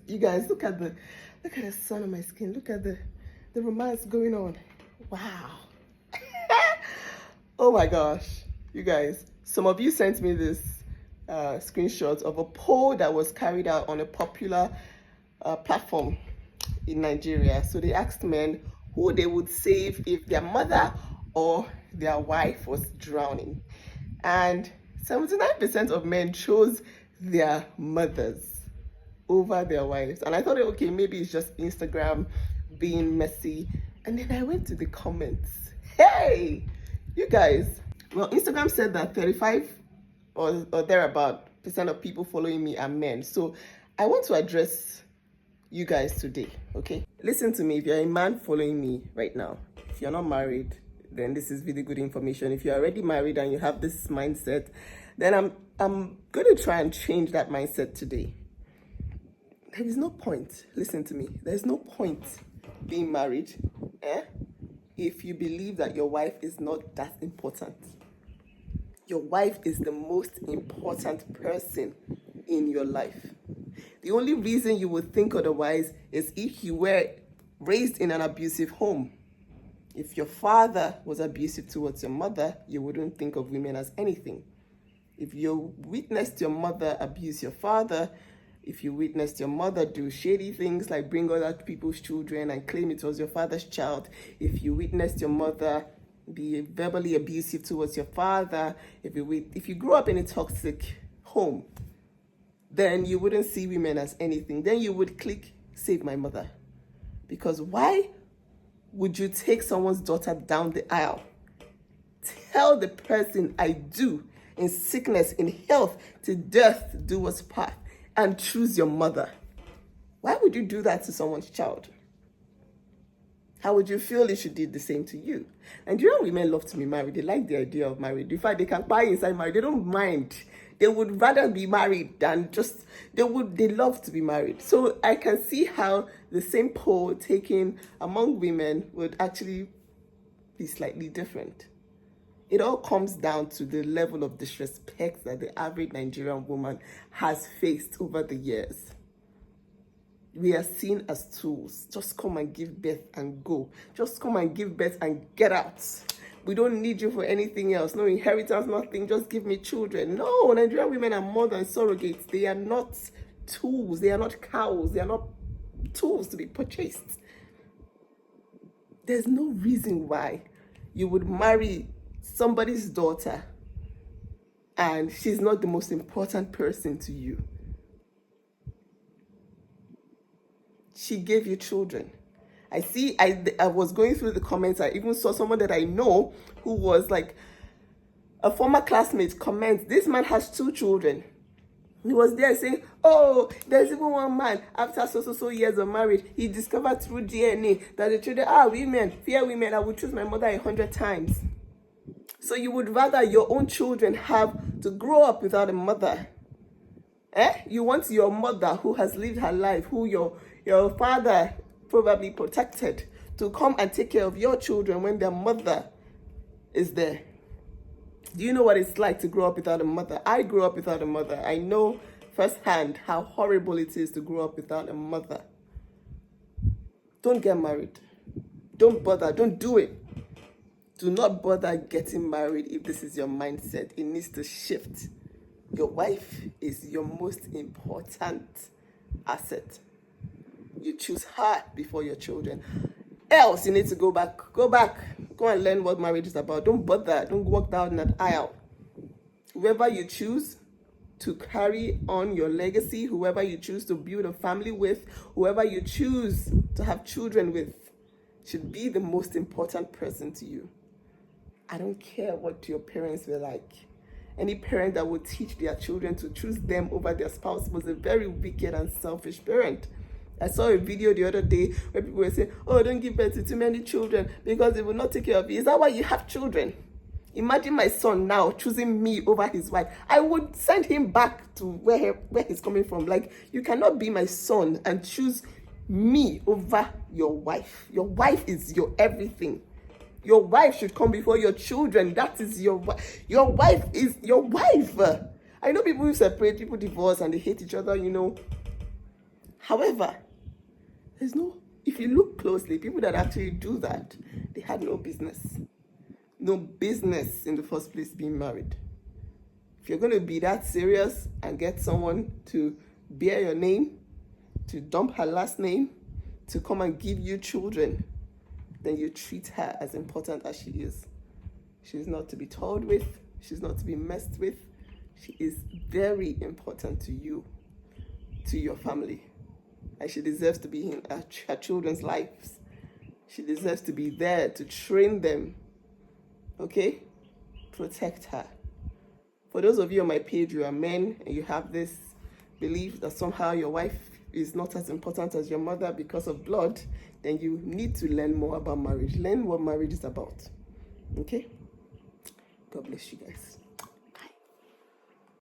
You guys, look at the sun on my skin. Look at the romance going on. Wow. Oh my gosh. You guys, some of you sent me this screenshot of a poll that was carried out on a popular platform in Nigeria. So they asked men who they would save if their mother or their wife was drowning. And 79% of men chose their mothers over their wives. And I thought, okay, maybe it's just Instagram being messy. And then I went to the comments. Hey, you guys. Well, Instagram said that 35 or thereabout % of people following me are men. So I want to address you guys today, okay? Listen to me. If you're a man following me right now, if you're not married, then this is really good information. If you're already married and you have this mindset, then I'm going to try and change that mindset today. There is no point, listen to me, there's no point being married if you believe that your wife is not that important. Your wife is the most important person in your life. The only reason you would think otherwise is if you were raised in an abusive home. If your father was abusive towards your mother, you wouldn't think of women as anything. If you witnessed your mother abuse your father, if you witnessed your mother do shady things like bring other people's children and claim it was your father's child, if you witnessed your mother be verbally abusive towards your father, if you grew up in a toxic home, then you wouldn't see women as anything. Then you would click save my mother. Because why would you take someone's daughter down the aisle? Tell the person I do, in sickness, in health, to death do us part, and choose your mother. Why would you do that to someone's child? How would you feel if she did the same to you? Nigerian women love to be married. They like the idea of marriage. In fact, they can buy inside marriage. They don't mind. They would rather be married than just, they love to be married. So I can see how the same poll taken among women would actually be slightly different. It all comes down to the level of disrespect that the average Nigerian woman has faced over the years. We are seen as tools. Just come and give birth and go. Just come and give birth and get out. We don't need you for anything else. No inheritance, nothing. Just give me children. No, Nigerian women are more than surrogates. They are not tools. They are not cows. They are not tools to be purchased. There's no reason why you would marry somebody's daughter and she's not the most important person to you. She gave you children. I was going through the comments. I even saw someone that I know who was like a former classmate comments, this man has 2 children. He was there saying, oh, there's even one man, after so years of marriage, he discovered through DNA that the children are women, fair women. I would choose my mother 100 times. So you would rather your own children have to grow up without a mother. You want your mother who has lived her life, who your father probably protected, to come and take care of your children when their mother is there. Do you know what it's like to grow up without a mother? I grew up without a mother. I know firsthand how horrible it is to grow up without a mother. Don't get married. Don't bother. Don't do it. Do not bother getting married if this is your mindset. It needs to shift. Your wife is your most important asset. You choose her before your children. Else, you need to go back. Go and learn what marriage is about. Don't bother. Don't walk down that aisle. Whoever you choose to carry on your legacy, whoever you choose to build a family with, whoever you choose to have children with, should be the most important person to you. I don't care what your parents were like. Any parent that would teach their children to choose them over their spouse was a very wicked and selfish parent. I saw a video the other day where people were saying, oh, don't give birth to too many children because they will not take care of you. Is that why you have children? Imagine my son now choosing me over his wife. I would send him back to where he's coming from. Like, you cannot be my son and choose me over your wife. Your wife is your everything. Your wife should come before your children. That is your wife. Your wife is your wife. I know people who separate, people divorce and they hate each other, However, if you look closely, people that actually do that, they had no business. No business in the first place being married. If you're going to be that serious and get someone to bear your name, to dump her last name, to come and give you children, then you treat her as important as she is. She's not to be toyed with. She's not to be messed with. She is very important to you, to your family. And she deserves to be in her children's lives. She deserves to be there to train them. Okay? Protect her. For those of you on my page who are men and you have this belief that somehow your wife is not as important as your mother because of blood, then you need to learn more about marriage. Learn what marriage is about. Okay? God bless you guys.